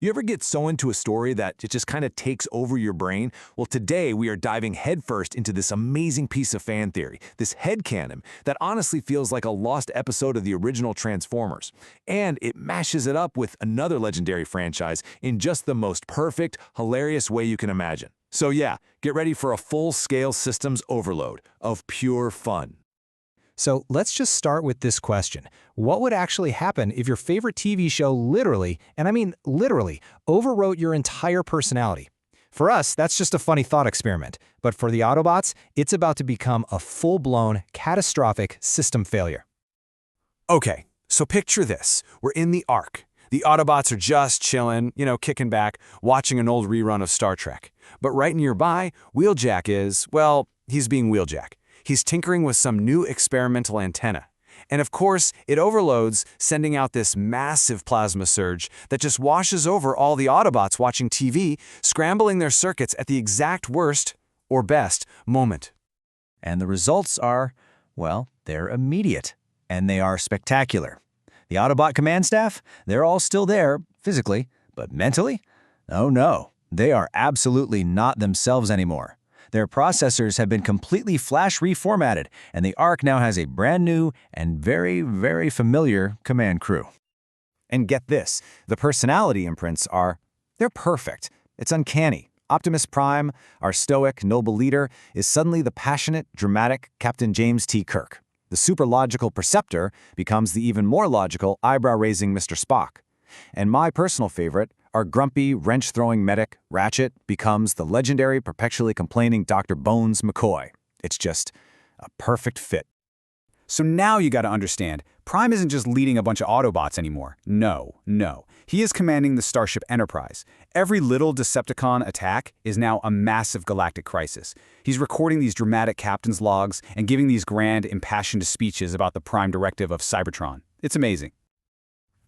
You ever get so into a story that it just kind of takes over your brain? Well, today we are diving headfirst into this amazing piece of fan theory, this headcanon that honestly feels like a lost episode of the original Transformers. And it mashes it up with another legendary franchise in just the most perfect, hilarious way you can imagine. So yeah, get ready for a full-scale systems overload of pure fun. So let's just start with this question. What would actually happen if your favorite TV show literally, and I mean literally, overwrote your entire personality? For us, that's just a funny thought experiment. But for the Autobots, it's about to become a full-blown, catastrophic system failure. Okay, so picture this. We're in the Ark. The Autobots are just chilling, kicking back, watching an old rerun of Star Trek. But right nearby, Wheeljack is, well, he's being Wheeljack. He's tinkering with some new experimental antenna. And of course, it overloads, sending out this massive plasma surge that just washes over all the Autobots watching TV, scrambling their circuits at the exact worst, or best, moment. And the results are, well, they're immediate. And they are spectacular. The Autobot command staff, they're all still there, physically, but mentally? Oh no, they are absolutely not themselves anymore. Their processors have been completely flash reformatted, and the Ark now has a brand new and very, very familiar command crew. And get this, the personality imprints they're perfect. It's uncanny. Optimus Prime, our stoic, noble leader, is suddenly the passionate, dramatic Captain James T. Kirk. The super logical Perceptor becomes the even more logical, eyebrow-raising Mr. Spock. And my personal favorite, our grumpy, wrench-throwing medic, Ratchet, becomes the legendary, perpetually complaining Dr. Bones McCoy. It's just a perfect fit. So now you gotta understand, Prime isn't just leading a bunch of Autobots anymore. No. He is commanding the Starship Enterprise. Every little Decepticon attack is now a massive galactic crisis. He's recording these dramatic captain's logs and giving these grand, impassioned speeches about the Prime Directive of Cybertron. It's amazing.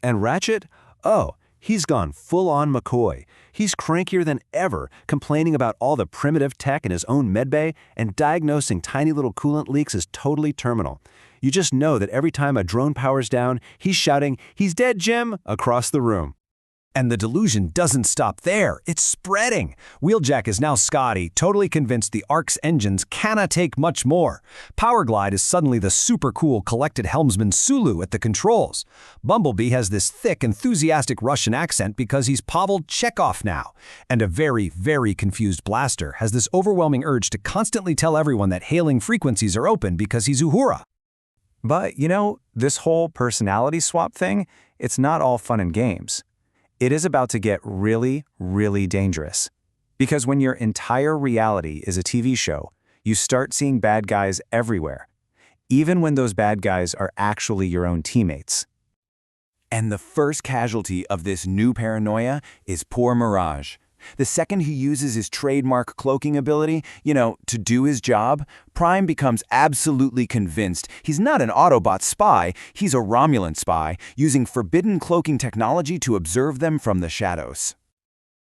And Ratchet? Oh, he's gone full-on McCoy. He's crankier than ever, complaining about all the primitive tech in his own medbay and diagnosing tiny little coolant leaks as totally terminal. You just know that every time a drone powers down, he's shouting, "He's dead, Jim!" across the room. And the delusion doesn't stop there. It's spreading. Wheeljack is now Scotty, totally convinced the Ark's engines cannot take much more. Powerglide is suddenly the super cool, collected helmsman Sulu at the controls. Bumblebee has this thick, enthusiastic Russian accent because he's Pavel Chekhov now. And a very, very confused Blaster has this overwhelming urge to constantly tell everyone that hailing frequencies are open because he's Uhura. But, this whole personality swap thing, it's not all fun and games. It is about to get really, really dangerous. Because when your entire reality is a TV show, you start seeing bad guys everywhere, even when those bad guys are actually your own teammates. And the first casualty of this new paranoia is poor Mirage. The second he uses his trademark cloaking ability, to do his job, Prime becomes absolutely convinced he's not an Autobot spy, he's a Romulan spy, using forbidden cloaking technology to observe them from the shadows.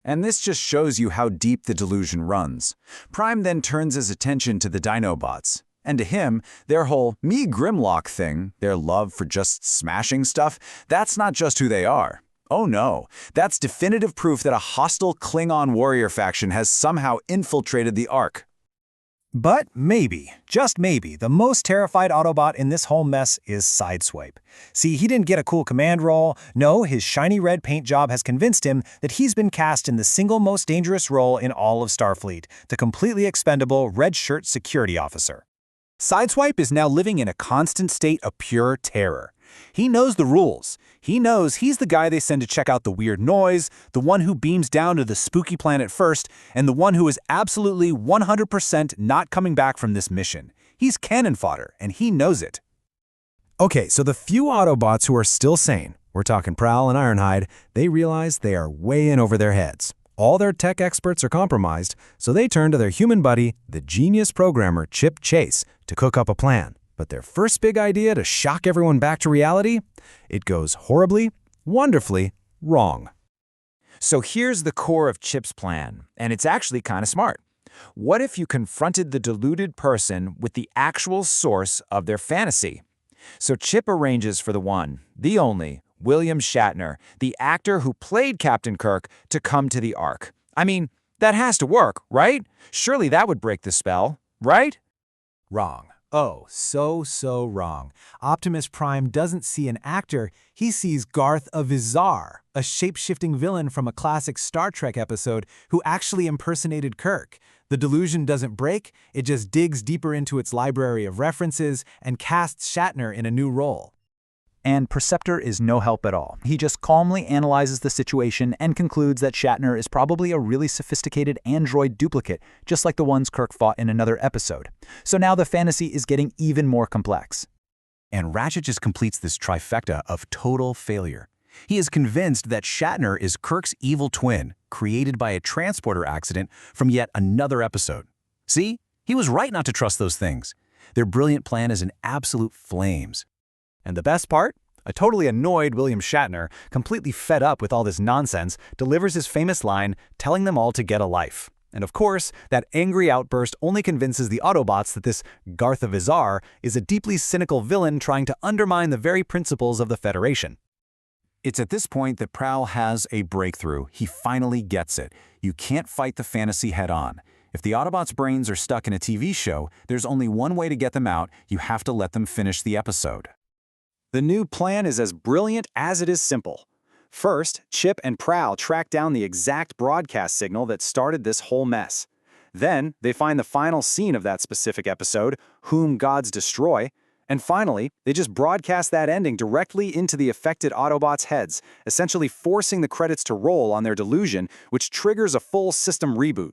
And this just shows you how deep the delusion runs. Prime then turns his attention to the Dinobots. And to him, their whole me Grimlock thing, their love for just smashing stuff, that's not just who they are. Oh no, that's definitive proof that a hostile Klingon warrior faction has somehow infiltrated the Ark. But maybe, just maybe, the most terrified Autobot in this whole mess is Sideswipe. See, he didn't get a cool command role. No, his shiny red paint job has convinced him that he's been cast in the single most dangerous role in all of Starfleet, the completely expendable red shirt security officer. Sideswipe is now living in a constant state of pure terror. He knows the rules. He knows he's the guy they send to check out the weird noise, the one who beams down to the spooky planet first, and the one who is absolutely 100% not coming back from this mission. He's cannon fodder, and he knows it. Okay, so the few Autobots who are still sane, we're talking Prowl and Ironhide, they realize they are way in over their heads. All their tech experts are compromised, so they turn to their human buddy, the genius programmer Chip Chase, to cook up a plan. But their first big idea to shock everyone back to reality? It goes horribly, wonderfully wrong. So here's the core of Chip's plan, and it's actually kind of smart. What if you confronted the deluded person with the actual source of their fantasy? So Chip arranges for the one, the only, William Shatner, the actor who played Captain Kirk, to come to the Ark. I mean, that has to work, right? Surely that would break the spell, right? Wrong. Oh, so wrong. Optimus Prime doesn't see an actor, he sees Garth Avizar, a shape-shifting villain from a classic Star Trek episode who actually impersonated Kirk. The delusion doesn't break, it just digs deeper into its library of references and casts Shatner in a new role. And Perceptor is no help at all. He just calmly analyzes the situation and concludes that Shatner is probably a really sophisticated android duplicate, just like the ones Kirk fought in another episode. So now the fantasy is getting even more complex. And Ratchet just completes this trifecta of total failure. He is convinced that Shatner is Kirk's evil twin, created by a transporter accident from yet another episode. See? He was right not to trust those things. Their brilliant plan is in absolute flames. And the best part? A totally annoyed William Shatner, completely fed up with all this nonsense, delivers his famous line, telling them all to get a life. And of course, that angry outburst only convinces the Autobots that this Garth Avizar is a deeply cynical villain trying to undermine the very principles of the Federation. It's at this point that Prowl has a breakthrough. He finally gets it. You can't fight the fantasy head-on. If the Autobots' brains are stuck in a TV show, there's only one way to get them out. You have to let them finish the episode. The new plan is as brilliant as it is simple. First, Chip and Prowl track down the exact broadcast signal that started this whole mess. Then, they find the final scene of that specific episode, Whom Gods Destroy, and finally, they just broadcast that ending directly into the affected Autobots' heads, essentially forcing the credits to roll on their delusion, which triggers a full system reboot.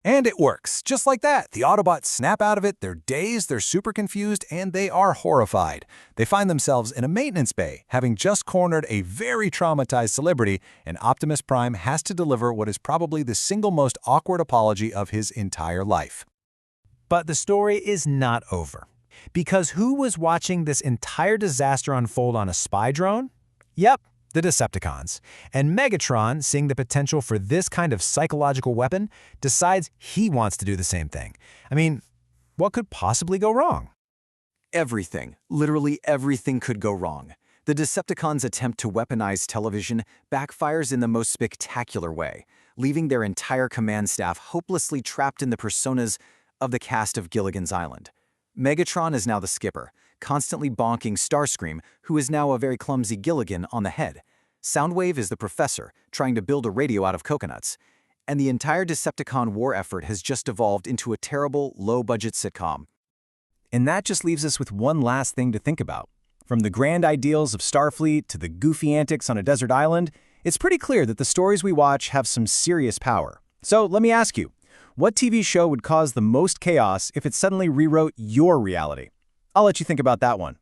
And it works. Just like that, the Autobots snap out of it, they're dazed, they're super confused, and they are horrified. They find themselves in a maintenance bay, having just cornered a very traumatized celebrity, and Optimus Prime has to deliver what is probably the single most awkward apology of his entire life. But the story is not over. Because who was watching this entire disaster unfold on a spy drone? Yep, the Decepticons. And Megatron, seeing the potential for this kind of psychological weapon, decides he wants to do the same thing. I mean, what could possibly go wrong? Everything, literally everything could go wrong. The Decepticons' attempt to weaponize television backfires in the most spectacular way, leaving their entire command staff hopelessly trapped in the personas of the cast of Gilligan's Island. Megatron is now the skipper, constantly bonking Starscream, who is now a very clumsy Gilligan, on the head. Soundwave is the professor, trying to build a radio out of coconuts. And the entire Decepticon war effort has just evolved into a terrible, low-budget sitcom. And that just leaves us with one last thing to think about. From the grand ideals of Starfleet to the goofy antics on a desert island, it's pretty clear that the stories we watch have some serious power. So let me ask you, what TV show would cause the most chaos if it suddenly rewrote your reality? I'll let you think about that one.